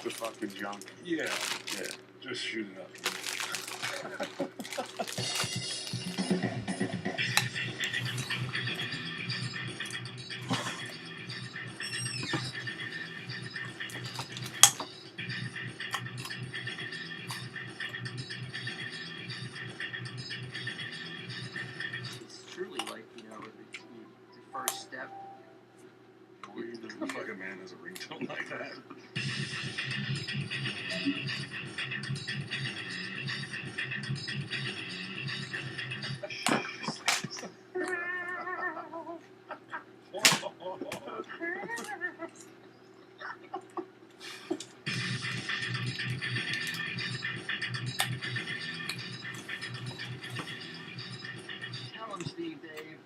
the fucking junk. Yeah. Just shoot it up. It's truly like, the first step. The fucking man has a ringtone like that. Tell him, Steve Dave.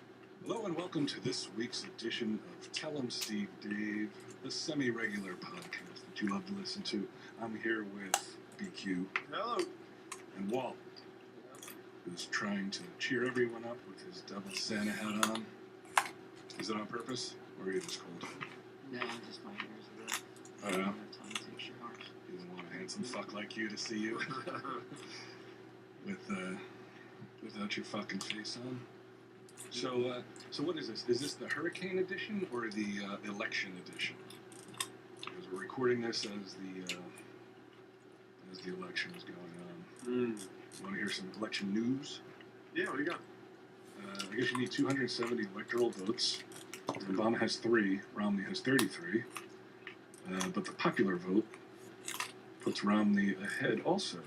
Hello and welcome to this week's edition of Tell 'em Steve Dave, the semi-regular podcast that you love to listen to. I'm here with BQ. Hello. And Walt, who's trying to cheer everyone up with his double Santa hat on. Is it on purpose, or are you just cold? No, just my ears are red. Oh, yeah? I don't have time to take showers. You don't want a handsome fuck like you to see you without your fucking face on. So what is this? Is this the hurricane edition or the election edition? Because we're recording this as the election is going on. You want to hear some election news? Yeah, what do you got? I guess you need 270 electoral votes. Obama has 3. Romney has 33. But the popular vote puts Romney ahead also.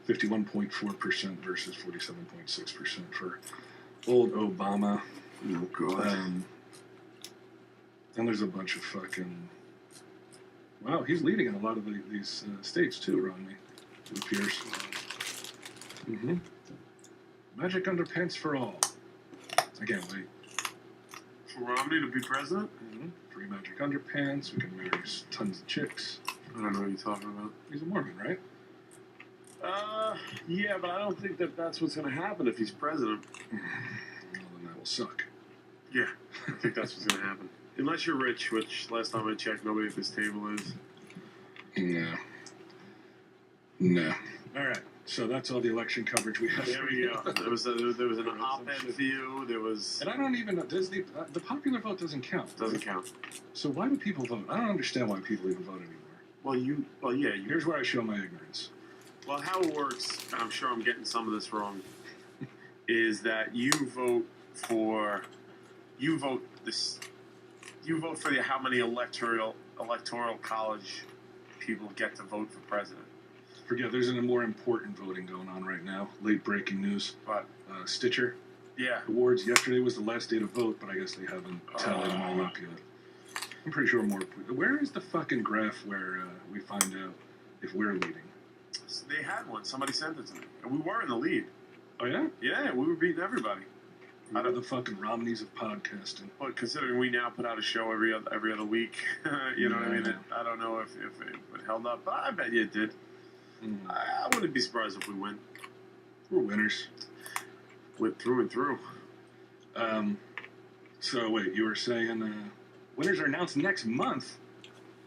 51.4% versus 47.6% for old Obama. Oh, God. And there's a bunch of fucking... Wow, he's leading in a lot of these states too, Romney. It appears. Mm-hmm. Magic underpants for all. Again, wait. For Romney to be president? Mm-hmm. Free magic underpants. We can marry tons of chicks. I don't know what you're talking about. He's a Mormon, right? Yeah, but I don't think that's what's going to happen if he's president. Well, then that will suck. Yeah, I think that's what's going to happen. Unless you're rich, which last time I checked, nobody at this table is. No. All right. So that's all the election coverage we have. There we go. There was an op-ed for you. There was... And I don't even know. Does the popular vote doesn't count? Doesn't count. So why do people vote? I don't understand why people even vote anymore. Here's where I show my ignorance. Well, how it works, and I'm sure I'm getting some of this wrong, is that you vote for how many electoral college people get to vote for president. Forget, there's a more important voting going on right now. Late breaking news. But Stitcher. Yeah. Awards. Yesterday was the last day to vote, but I guess they haven't tallied them all up yet. I'm pretty sure more. Where is the fucking graph where we find out if we're leading? They had one. Somebody sent it to me. And we were in the lead. Oh, yeah? Yeah, we were beating everybody. Out of the fucking Romneys of podcasting. But considering we now put out a show every other week, you know what I mean? I don't know if it held up, but I bet you it did. I wouldn't be surprised if we win. We're winners. Went through and through. So, wait, you were saying winners are announced next month?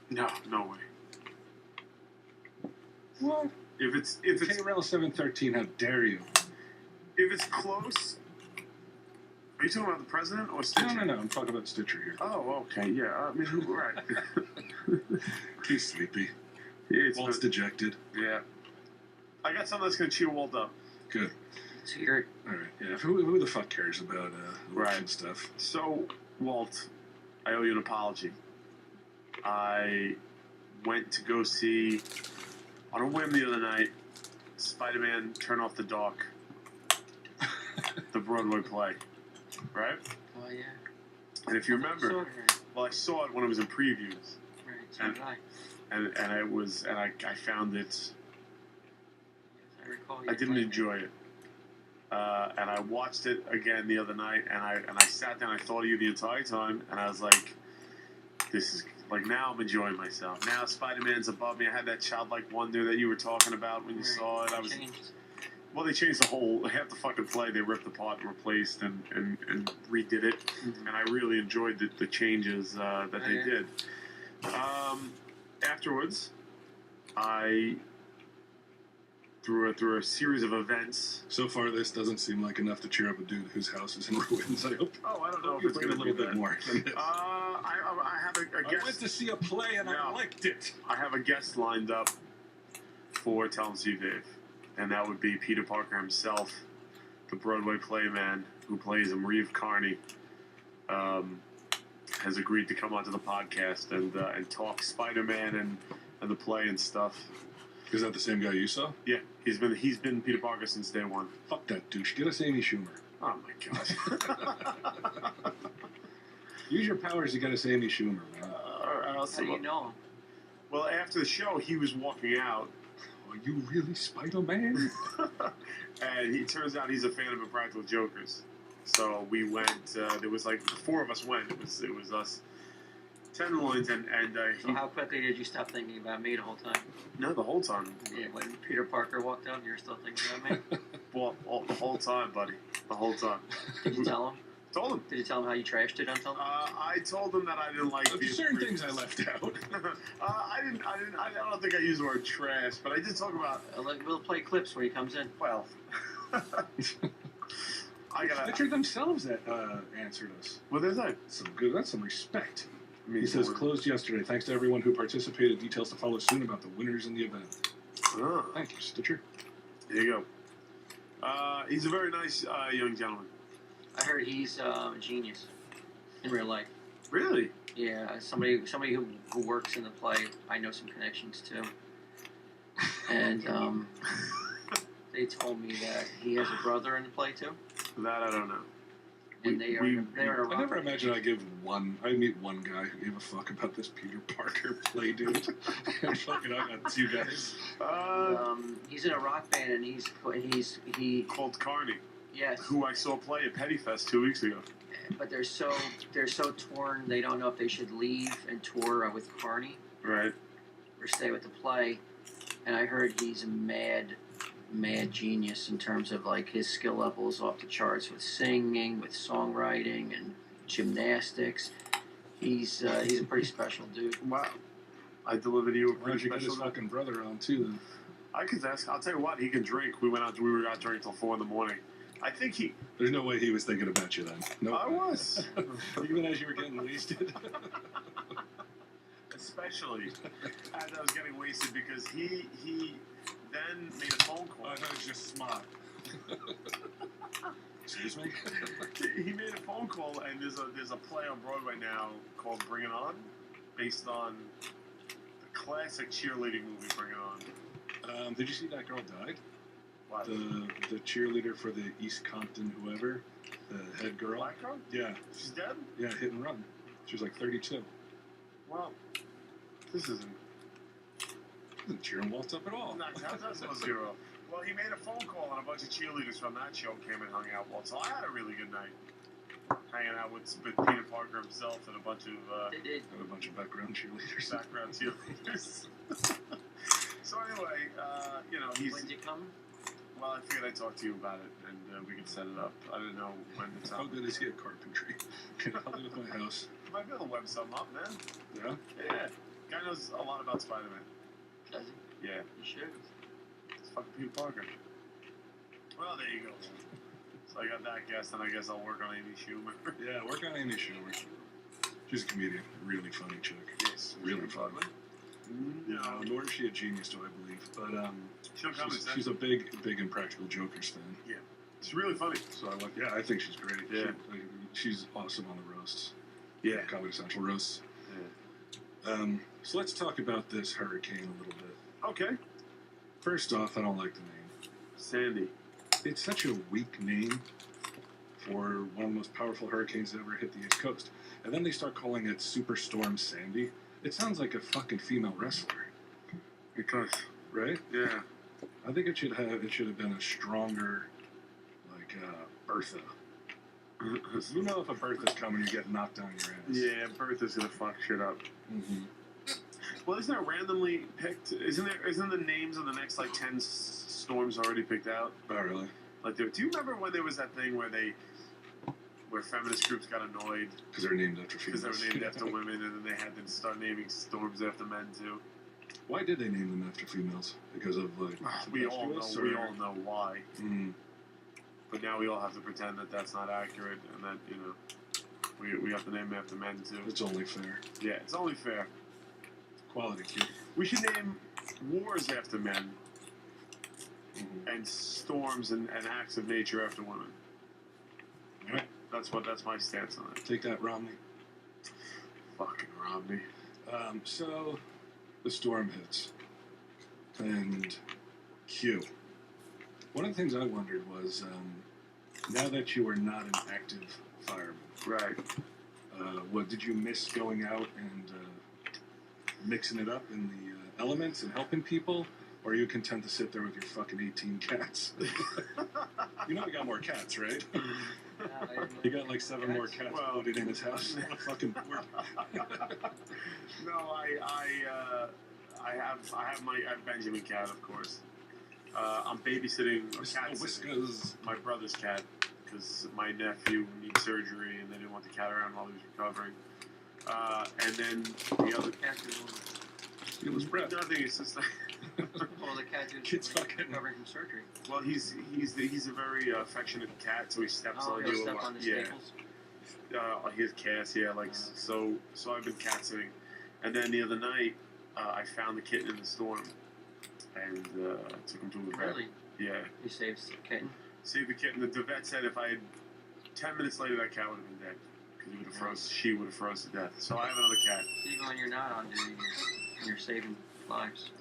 No way. What? If it's KRL 713, how dare you? If it's close, are you talking about the president or Stitcher? No, I'm talking about Stitcher here. Oh, okay, yeah. I mean, right. He's sleepy. Yeah, Walt's dejected. Yeah. I got something that's going to cheer Walt up. Good. Let's hear it. All right. Yeah. Who the fuck cares about election stuff? So, Walt, I owe you an apology. I went to go see, on a whim the other night, Spider-Man Turn Off the Dark, the Broadway play, right? Oh, yeah. And if you remember, I saw it when it was in previews. Right, so did I. And I found it. Yes, I recall. I didn't enjoy it. And I watched it again the other night, and I sat down. I thought of you the entire time, and I was like, "This is like now I'm enjoying myself. Now Spider-Man's above me. I had that childlike wonder that you were talking about when you saw it. Well, they changed the whole half the fucking play. They ripped apart and replaced and redid it, and I really enjoyed the changes that they did. Afterwards, I through a series of events. So far, this doesn't seem like enough to cheer up a dude whose house is in ruins. I hope. Oh, I don't know if You it's bring going a to little bit more than this. I have a I guest. went to see a play and I liked it. I have a guest lined up for Tell 'em Steve Dave, and that would be Peter Parker himself, the Broadway playman who plays him, Reeve Carney. Has agreed to come onto the podcast and talk Spider-Man and the play and stuff. Is that the same guy you saw? Yeah, he's been Peter Parker since day one. Fuck that douche. Get us Amy Schumer. Oh my god. Use your powers to get us Amy Schumer, man. How do you know him? Well, after the show, he was walking out, Are you really Spider-Man? and he turns out he's a fan of Impractical Jokers. So we went. There was like the four of us went. It was us, Tenderloins, and So how quickly did you stop thinking about me the whole time? no, the whole time. Yeah, when Peter Parker walked out, you were still thinking about me? Well, the whole time, buddy. The whole time. Did you tell him? Told him. Did you tell him how you trashed it until? I told him that I didn't like There's certain things I left out. I don't think I used the word trash, but I did talk about. We'll play clips where he comes in. Well, I gotta. Stitcher themselves that answered us. What is that? That's some respect. I mean, He says, closed yesterday. Thanks to everyone who participated. Details to follow soon about the winners in the event. Oh, Thank you, Stitcher. there you go. He's a very nice young gentleman. I heard he's a genius in real life. Really? Yeah, somebody who works in the play. I know some connections too, and they told me that he has a brother in the play too, That I don't know. and they're in a I never imagined I'd meet one guy who gave a fuck about this Peter Parker play dude. And fucking I got two guys. He's in a rock band, and he Called Carney, yes, who I saw play at Petty Fest 2 weeks ago. but they're so torn. They don't know if they should leave and tour with Carney Right. or stay with the play. And I heard he's a mad genius in terms of like his skill level is off the charts with singing, with songwriting, and gymnastics. He's a pretty special dude. Wow. I delivered you a Why don't pretty you get his special. fucking brother on too then? I could ask. I'll tell you what. He can drink. We were out drinking till 4 in the morning. I think he. There's no way he was thinking about you then. No. I was. Even as you were getting wasted. Especially as I was getting wasted because he then made a phone call. I was just smart. Excuse me? He made a phone call, and there's a play on Broadway now called Bring It On, based on the classic cheerleading movie Bring It On. Did you see that girl died? What? The cheerleader for the East Compton whoever, the head girl. Black girl? Yeah, She's dead? yeah, hit and run. She was like 32. Well, this isn't. Didn't cheer and waltz up at all. How's that supposed to go? Well, he made a phone call, and a bunch of cheerleaders from that show came and hung out. Well, so I had a really good night. Hanging out with Peter Parker himself and a bunch of They did. And a bunch of background cheerleaders. background cheerleaders. So anyway, he's. When's it coming? Well, I figured I'd talk to you about it, and we could set it up. I didn't know when the How time. good is he at carpentry? Can I help you with my house? You might be able to web something up, man. Yeah? Yeah. Guy knows a lot about Spider-Man. Does it? Yeah. You should. It's fucking Peter Parker. Well, there you go. So I got that guest, and I guess I'll work on Amy Schumer. Yeah, work on Amy Schumer. She's a comedian. Really funny chick. Yes. Really funny. No. Nor is she a genius, do I believe. But She'll come and she's a big Impractical Jokers fan. Yeah. It's really funny. So I think she's great. Yeah. She's awesome on the roasts. Yeah. Comedy Central roasts. Yeah. So let's talk about this hurricane a little bit. Okay. First off, I don't like the name. Sandy. It's such a weak name for one of the most powerful hurricanes that ever hit the East Coast. And then they start calling it Superstorm Sandy. It sounds like a fucking female wrestler, Because. right? Yeah. I think it should have been a stronger, like Bertha. You know if a Bertha's coming, you get knocked on your ass. Yeah, Bertha's gonna fuck shit up. Mm-hmm. Well, isn't that randomly picked? Isn't the names of the next like 10 storms already picked out? Oh, really? Like, do you remember when there was that thing where feminist groups got annoyed Because they're named after because females. they were named after women, and then they had to start naming storms after men too? Why did they name them after females? Because of like We all know. tempestuous, We or- all know why. Mm. But now we all have to pretend that that's not accurate, and that we have to name them after men too. It's only fair. Yeah, it's only fair. Quality kid. We should name wars after men, and storms and acts of nature after women. All right. That's my stance on it. Take that, Romney. Fucking Romney. So the storm hits, and Q. One of the things I wondered was, now that you are not an active fireman, Right. what did you miss going out and mixing it up in the elements and helping people, or are you content to sit there with your fucking 18 cats? You know he got more cats, right? He got like 7 more cats Well, put in his house on a fucking board. No, I have Benjamin cat, of course. I'm babysitting a cat, Whiskers. my brother's cat, because my nephew needs surgery and they didn't want the cat around while he was recovering. And then the other cat, He was breath. nothing. It's just Well, the cat is Kid's fucking- recovering from surgery. well, he's a very affectionate cat, so he steps Oh, on he'll you a step lot. on the Yeah. staples. He has cats, yeah, like so I've been cat sitting, and then the other night I found the kitten in the storm, and took him to the vet. Really? Yeah, He saves the kitten. saved the kitten. The vet said if I had 10 minutes later, that cat would have been dead because she would have froze to death. So I have another cat. Even when you're not on duty, you're saving lives.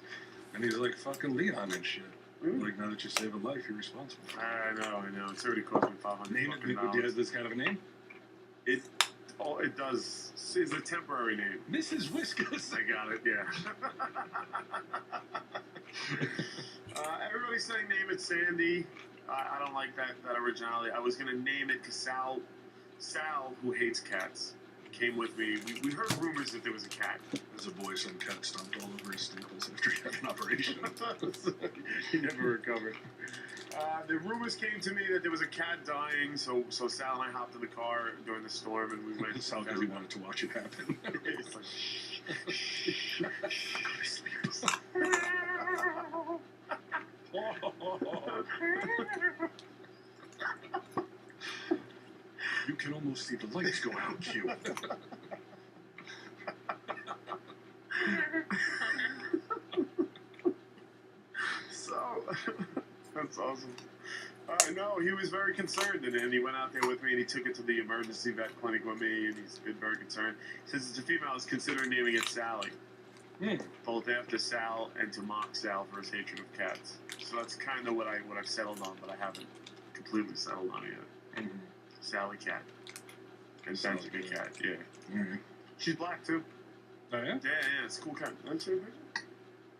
And he's like fucking Leon and shit. Mm. Like, now that you save a life, you're responsible. I know. It's already cost me $500. Name it. Do you have this kind of a name? It does. It's a temporary name. Mrs. Whiskers. I got it. Yeah. Everybody's saying name it Sandy. I don't like that originality. I was gonna name it because Sal, who hates cats, came with me. We heard rumors that there was a cat. As a boy, some cat stomped all over his staples after he had an operation. He never recovered. The rumors came to me that there was a cat dying, so Sal and I hopped in the car during the storm and we went. It sounded like he wanted to watch it happen. It's like, shh, shh. You can almost see the lights go out, Q. So, that's awesome. No, he was very concerned, and he went out there with me, and he took it to the emergency vet clinic with me, and he's been very concerned. Since it's a female, I was considering naming it Sally, both after Sal and to mock Sal for his hatred of cats. So that's kind of what I've settled on, but I haven't completely settled on it yet. Sally cat and Sally Benjamin cat. cat, yeah. Alright. She's black too. Oh, yeah? Yeah, it's a cool cat. Want to see a picture?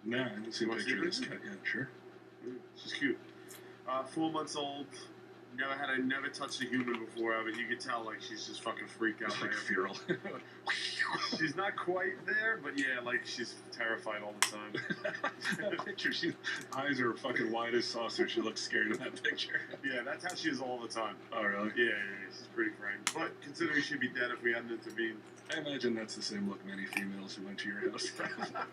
Nah, I didn't see a You wanna see picture of this it? cat yet. Sure. She's cute. 4 months old. Never touched a human before, but you could tell like she's just fucking freaked out. It's like by feral. She's not quite there, but yeah, like she's terrified all the time. That picture, she eyes are fucking wide as saucers. She looks scared in that picture. Yeah, that's how she is all the time. Oh, really? Yeah, she's pretty frightened. But considering she'd be dead if we hadn't intervened. I imagine that's the same look many females who went to your house have.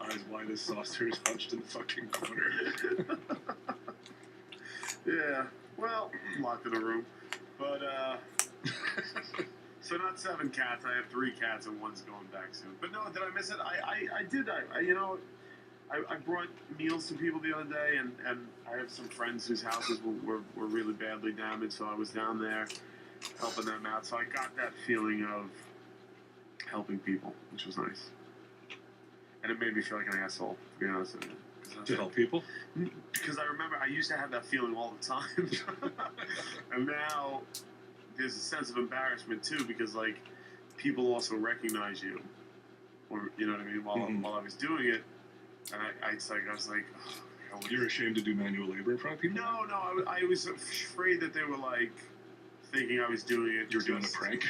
Eyes wide as saucers, hunched in the fucking corner. Yeah, well, locked in a room. But, so not 7 cats. I have 3 cats and one's going back soon. But no, did I miss it? I did. I brought meals to people the other day, and I have some friends whose houses were really badly damaged, so I was down there helping them out. So I got that feeling of helping people, which was nice. And it made me feel like an asshole, to be honest with you. To help people? Because I remember I used to have that feeling all the time. And now there's a sense of embarrassment too, because like people also recognize you, or you know what I mean, while I was doing it, and I was like, oh, You're ashamed to do manual labor in front of people? no, I was afraid that they were like thinking I was doing it. You're doing a prank?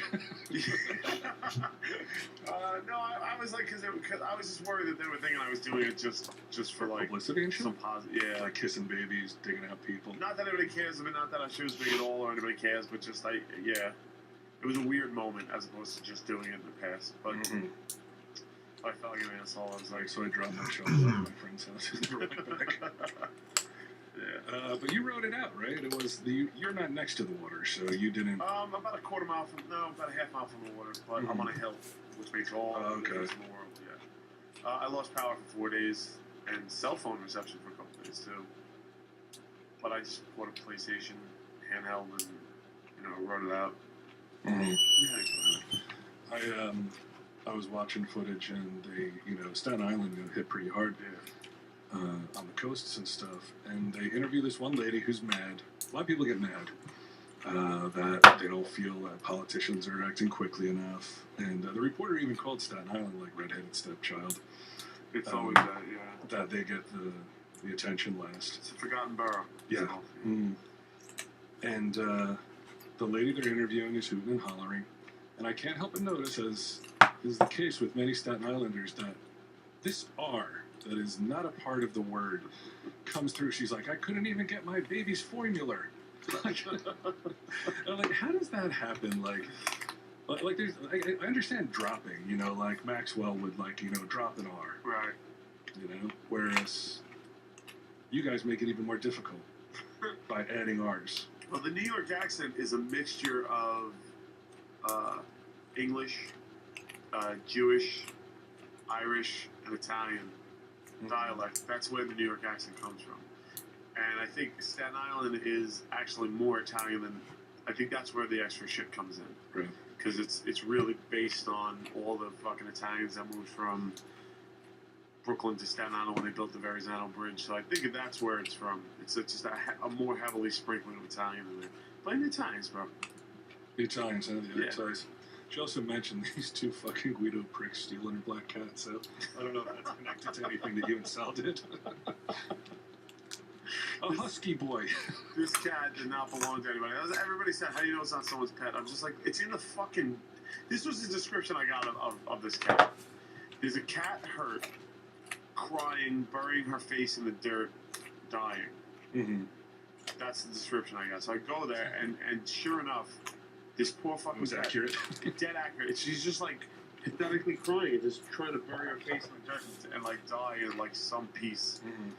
No, I was like, because I was just worried that they were thinking I was doing it just for like Publicity and shit? some positive, yeah. Like kissing babies, digging out people. Not that anybody cares, I mean, not that our show's big at all or anybody cares, but just yeah, it was a weird moment as opposed to just doing it in the past. But I felt like an asshole. I was like, So I dropped my shovel at my friend's house and brought it back. yeah. But you rode it out, right? It was you're not next to the water, so you didn't. About a quarter mile from, no, about a half mile from the water, but I'm on a hill, which makes all the difference in the world, yeah. I lost power for 4 days, and cell phone reception for a couple days, too. But I just bought a PlayStation handheld and, rode it out. Mm-hmm. Yeah, I was watching footage, and they, Staten Island got hit pretty hard. yeah. On the coasts and stuff, and they interview this one lady who's mad. A lot of people get mad that they don't feel that politicians are acting quickly enough, and the reporter even called Staten Island like redheaded stepchild. It's always that, yeah. That they get the attention last. It's a forgotten borough. Yeah. So, And the lady they're interviewing is hooting and hollering, and I can't help but notice, as is the case with many Staten Islanders, that this R that is not a part of the word comes through. She's like, I couldn't even get my baby's formula. Like, I'm like, how does that happen? Like there's, I understand dropping, like Maxwell would drop an R, right. whereas you guys make it even more difficult by adding R's. Well, the New York accent is a mixture of English, Jewish, Irish, and Italian dialect. That's where the New York accent comes from. And I think Staten Island is actually more Italian than... I think that's where the extra shit comes in. Right. Because it's really based on all the fucking Italians that moved from Brooklyn to Staten Island when they built the Verrazano Bridge. So I think that's where it's from. It's just a more heavily sprinkling of Italian in there. Blame the Italians, bro. The Italians and the Yeah. excise. She also mentioned these two fucking Guido pricks stealing her black cat, so I don't know if that's connected to anything that you and Sal did. A husky boy. This cat did not belong to anybody. Everybody said, how do you know it's not someone's pet? I'm just like, it's in the fucking... This was the description I got of this cat. There's a cat hurt, crying, burying her face in the dirt, dying. Mm-hmm. That's the description I got. So I go there, and sure enough, this poor fucking It was cat, accurate. dead accurate. She's just like pathetically crying and just trying to bury her face in the dirt and like die in like some peace. Mm-hmm.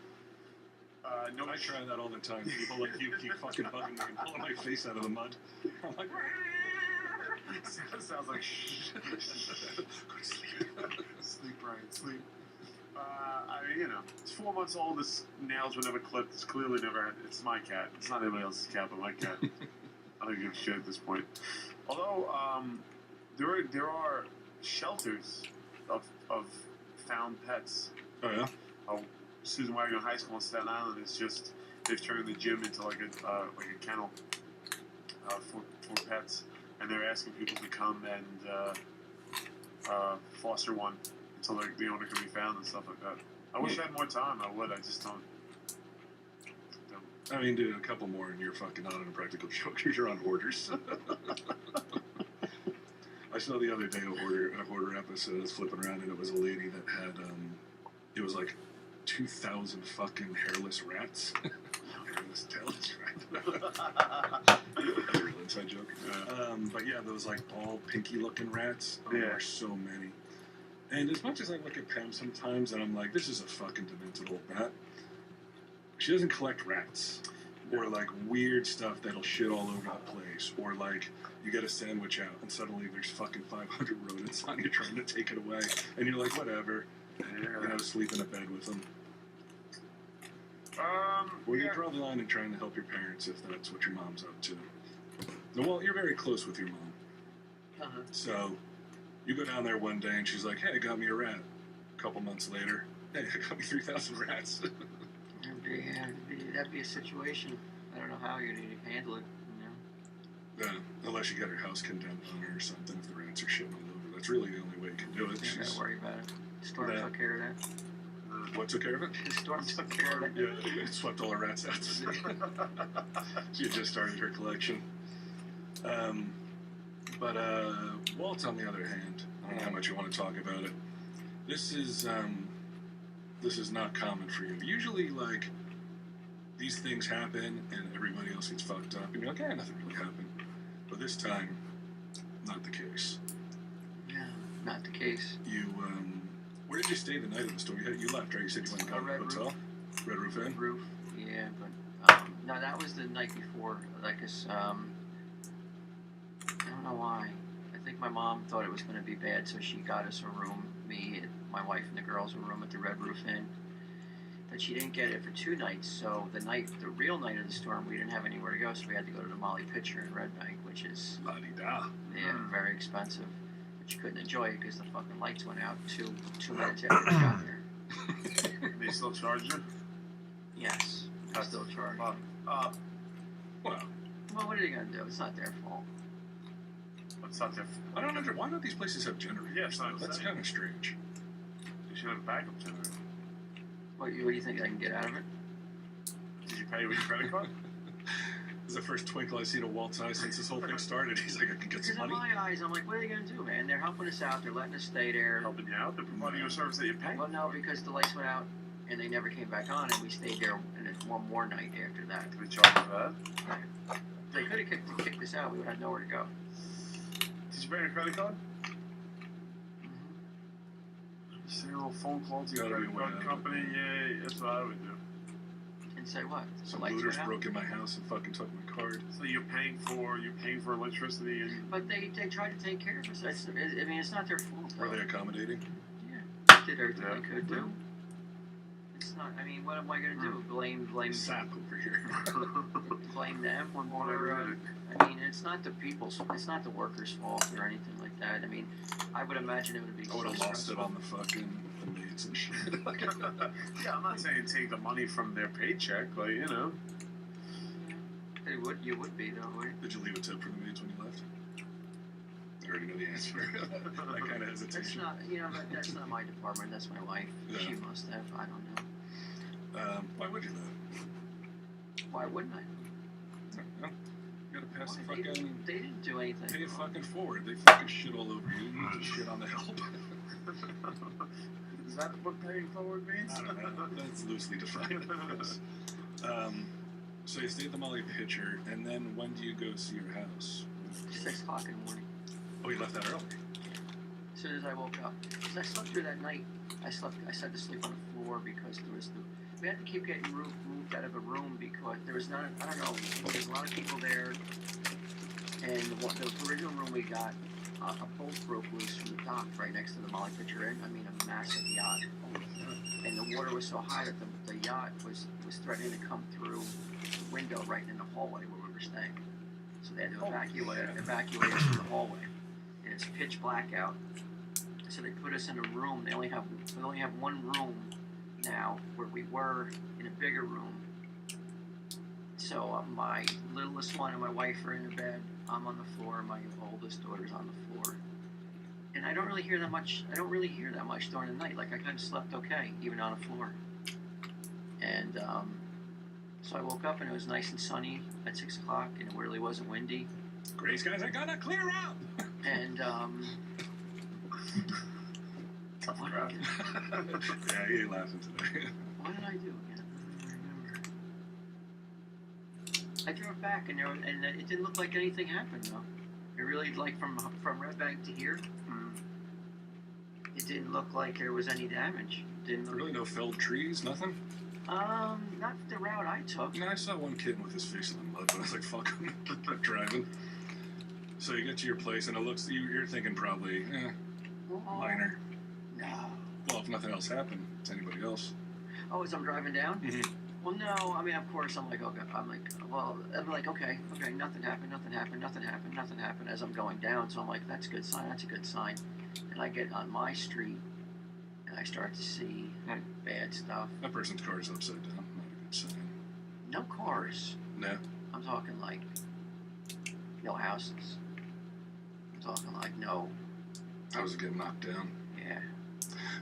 No, I try that all the time. People like you keep fucking bugging me and pulling my face out of the mud. I'm like, sounds like shh. Go to sleep. Sleep, Brian, sleep. It's 4 months old. His nails were never clipped. It's clearly never had. It's my cat. It's not anybody else's cat, but my cat. I don't give a shit at this point. Although there are shelters of found pets. oh yeah. Susan Wagner High School in Staten Island is just, they've turned the gym into like a kennel for pets, and they're asking people to come and foster one until the owner can be found and stuff like that. I wish I had more time. I would. I just don't. I mean, dude, a couple more and you're fucking not on a practical joke. You're on Hoarders. I saw the other day a hoarder episode. I was flipping around and it was a lady that had it was like 2,000 fucking hairless rats. Hairless, tailless rats. Real inside joke. But yeah, those like bald, pinky-looking rats. Oh, there are so many. And as much as I look at Pam sometimes and I'm like, this is a fucking demented old bat, she doesn't collect rats. Or like weird stuff that'll shit all over the place. Or like you get a sandwich out and suddenly there's fucking 500 rodents on you trying to take it away. And you're like, whatever. Sleep in a bed with them. Where do you draw the line in trying to help your parents if that's what your mom's up to? Well, you're very close with your mom. Uh-huh. So you go down there one day and she's like, hey, I got me a rat. A couple months later, hey, I got me 3,000 rats. That'd be a situation. I don't know how you're going to handle it. Unless you get her house condemned on her or something if the rats are shitting all over. That's really the only way you can do it. You gotta worry about it. Storm took care of that. What took care of it? Storm took care of it. Yeah, it swept all her rats out. She had just started her collection. But Walt, on the other hand, I don't know how much you want to talk about it. This is not common for you. Usually, like, these things happen and everybody else gets fucked up, and you're like, yeah, nothing really happened. But this time, not the case. Yeah, not the case. Where did you stay the night of the storm? You left, right? You said you went and got a hotel? Red Roof Inn? Roof, yeah, but no, that was the night before. Like, I don't know why. I think my mom thought it was going to be bad, so she got us a room, me, my wife, and the girls a room at the Red Roof Inn. But she didn't get it for 2 nights, so the real night of the storm, we didn't have anywhere to go, so we had to go to the Molly Pitcher in Red Bank, which is very expensive. But you couldn't enjoy it because the fucking lights went out 2 minutes after we got there. They still charge you? Yes, they still charge. Well, Well, what are they going to do? It's not their fault. It's not their I don't understand. Why don't these places have generators? Yeah, it's not That's insane. kind of strange. You should have a backup generator. What do you think I can get out of it? Did you pay with your credit card? This is the first twinkle I've seen in Walt's eye since this whole thing started. He's like, I can get Because some in money. my eyes, I'm like, what are they going to do, man? They're helping us out. They're letting us stay there. Helping you out? They're providing you a service that you pay. Well, no, because the lights went out and they never came back on, and we stayed there one more night after that. They charge you for that? They could have kicked us out. We would have nowhere to go. Did you pay your credit card? Say a little phone call to your Gotta be credit aware card of it. company. Yeah, that's what I would do. And say what? The Some lights looters went out? broke in my house and fucking took my card. So you're paying for electricity and But they tried to take care of us. I mean, it's not their fault. Were though. they accommodating? Yeah. Did everything they could do. It's not. I mean, what am I going to do? Blame Sap over here. blame them or whatever. I mean, it's not the it's not the workers' fault or anything like that. I mean, I would imagine it would be. I would have so lost it stressful. on the fucking the maids and shit. Yeah, I'm not saying take the money from their paycheck, but you know. You would be though, would you? Did you leave a tip for the maids when you left? I already know the answer. That kind of That's hesitation. not. That's not my department. That's my wife. Yeah. She must have. I don't know. Why would you though? Why wouldn't I? You gotta pass the Why? fucking. They didn't do anything. Pay it wrong. fucking forward. They fucking shit all over you. You just shit on the help. Is that what paying forward means? I don't know. That's loosely defined. Yes. So you stayed at the Molly Pitcher, and then when do you go see your house? 6 o'clock in the morning. Oh, you left that early. As soon as I woke up, 'cause I slept through that night. I had to sleep on the floor because we had to keep getting moved out of a room because there was not. I don't know. There's a lot of people there, and the original room we got, a bolt broke loose from the dock right next to the Molly Pitcher Inn. I mean, a massive yacht, and the water was so high that the yacht was threatening to come through the window right in the hallway where we were staying. So they had to evacuate us from the hallway, and it's pitch black out. So they put us in a room. We only have one room now, where we were in a bigger room. So my littlest one and my wife are in the bed. I'm on the floor. My oldest daughter's on the floor. And I don't really hear that much. During the night. Like I kind of slept okay, even on the floor. And so I woke up and it was nice and sunny at 6 o'clock, and it really wasn't windy. Gray skies, I gotta clear out. And Tough what crowd. did Yeah, he ain't laughing today. what did I do again? I don't remember. I drove back and it didn't look like anything happened though. It really from Red Bank to here. It didn't look like there was any damage. Didn't look, Really, no felled trees, nothing. not the route I took. I saw one kitten with his face in the mud, but I was like, "Fuck him," kept driving. So you get to your place, and it looks you're thinking probably minor. No. Well, if nothing else happened to anybody else. Oh, as I'm driving down? Mm-hmm. Well, no. I mean, of course, I'm like, okay. Okay, nothing happened. As I'm going down, so I'm like, that's a good sign. And I get on my street, and I start to see bad stuff. That person's car is upside down. Not a good sign. No cars. No. I'm talking like no houses. I'm talking like no. I was getting knocked down. Yeah.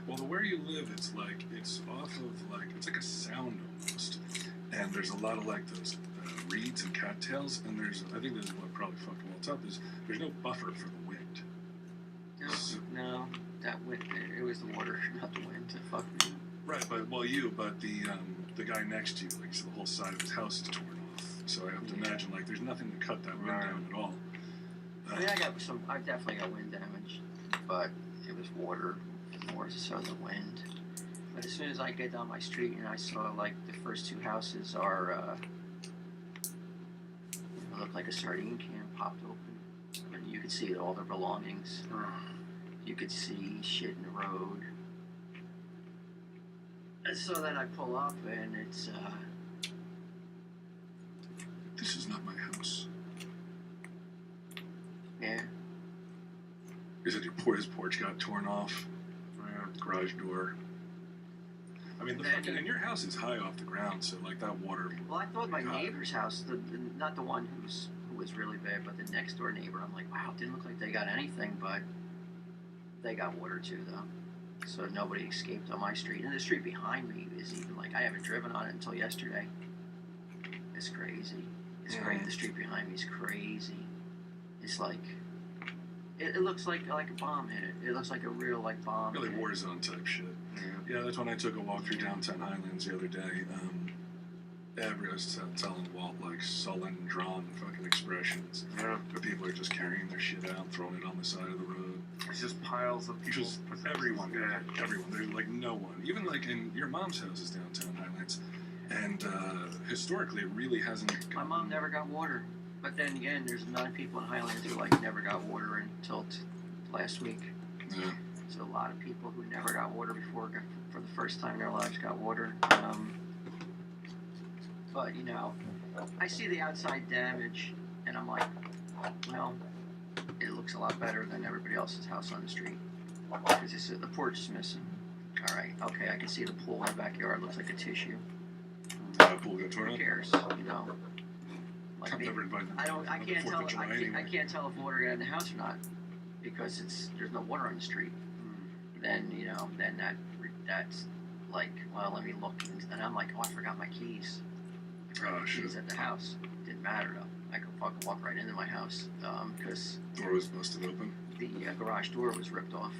Well, where you live, it's like it's off of it's like a sound almost, and there's a lot of like those reeds and cattails, and I think this is what probably fucked Walt's up is there's no buffer for the wind. No, that wind. It was the water, not the wind. That fucked me. Right, but the guy next to you, like so the whole side of his house is torn off. So I have to imagine like there's nothing to cut that wind down at all. I mean, I definitely got wind damage, but it was water more so the wind. But as soon as I get down my street and I saw like the first two houses are look like a sardine can popped open, and you could see all their belongings. You could see shit in the road. And so then I pull up and it's This is not my house. yeah. Is it his porch got torn off? Garage door. I mean, and your house is high off the ground, so like that water. Well, I thought my neighbor's house, not the one who was really bad, but the next door neighbor. I'm like, wow, it didn't look like they got anything, but they got water too, though. So nobody escaped on my street. And the street behind me is even like I haven't driven on it until yesterday. It's crazy. It's crazy. The street behind me is crazy. It's like it looks like a bomb hit it. It looks like a real like bomb. Really war zone type shit. Yeah, that's when I took a walk through downtown Highlands the other day. I was telling Walt like sullen, drawn fucking expressions. Yeah. Where people are just carrying their shit out, throwing it on the side of the road. It's just piles of people. Just everyone. Yeah. Everyone. There's like no one. Even like in your mom's house is downtown Highlands. And historically it really hasn't My mom never got water. But then again, there's 9 people in Highlands who like never got water until last week. Yeah. So a lot of people who never got water before, for the first time in their lives, got water. But you know, I see the outside damage, and I'm like, well, it looks a lot better than everybody else's house on the street because the porch is missing. All right, okay, I can see the pool in the backyard looks like a tissue. Pool got torn Who up? cares? You know. Like I've never invited I can't tell. anyway. I can't tell if water got in the house or not because there's no water on the street. Then you know, then that's like, well, let me look, and I'm like, oh, I forgot my keys. Oh shit. Keys at the house. Didn't matter though. I could fucking walk right into my house because Door was busted open. the garage door was ripped off,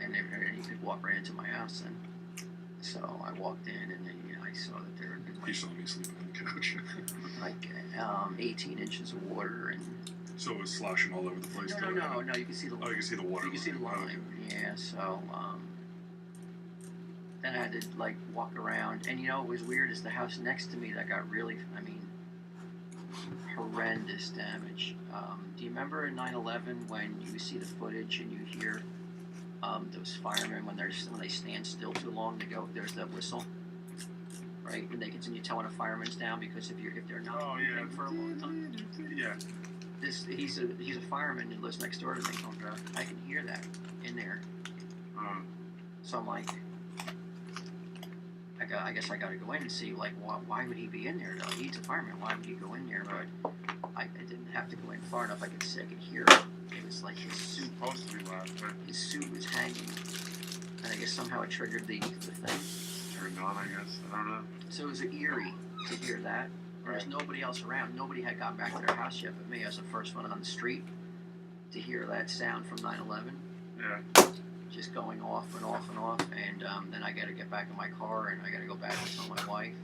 and you could walk right into my house. And so I walked in, and then I saw that there had been He saw me sleeping on the couch. like 18 inches of water, and So it was sloshing all over the place. no, you can see the Oh, you can see the water. you can see the line. Yeah, so then I had to like walk around, and you know what was weird is the house next to me that got really, I mean, horrendous damage. Do you remember in 9/11 when you see the footage and you hear those firemen when they stand still too long, there's that whistle, right? When they continue telling a fireman's down because if they're not moving for a long time. Yeah. He's a fireman who lives next door to me. I can hear that in there. So I'm like, I guess I got to go in and see like why would he be in there though? He's a fireman. Why would he go in there? But I didn't have to go in far enough. I could hear it. It was like his suit. Supposed to be loud, right? His suit was hanging, and I guess somehow it triggered the thing. Turned on, I guess. I don't know. So it was eerie to hear that. There's nobody else around. Nobody had gotten back to their house yet but me. I was the first one on the street to hear that sound from 9/11. Yeah. Just going off and off and off. And then I got to get back in my car and I got to go back and tell my wife.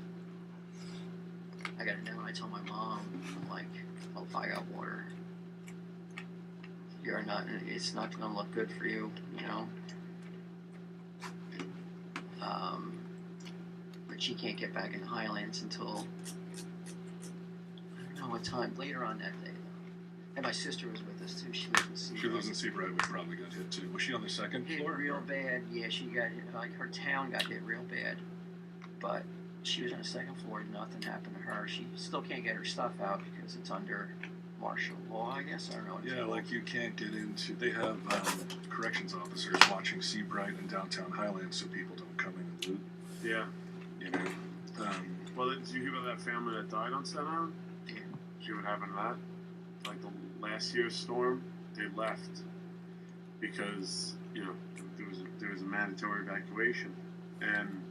I got to know when I tell my mom, I'm like, well, if I got water, it's not going to look good for you, you know? But she can't get back in the Highlands until I don't know what time, later on that day. And my sister was with us too. She lives in Seabright. She lives in Seabright, which probably got hit too. Was she on the second Hit floor? real bad. Yeah, she got hit. Like her town got hit real bad. But she was on the second floor. Nothing happened to her. She still can't get her stuff out because it's under martial law, I guess. I don't know. Yeah, like you can't get into. They have corrections officers watching Seabright and downtown Highlands so people don't come in and loot. Yeah. You know. Well, did you hear about that family that died on Staten Island? Yeah. Did you hear what happened to that? Like the last year's storm, they left because there was a mandatory evacuation, and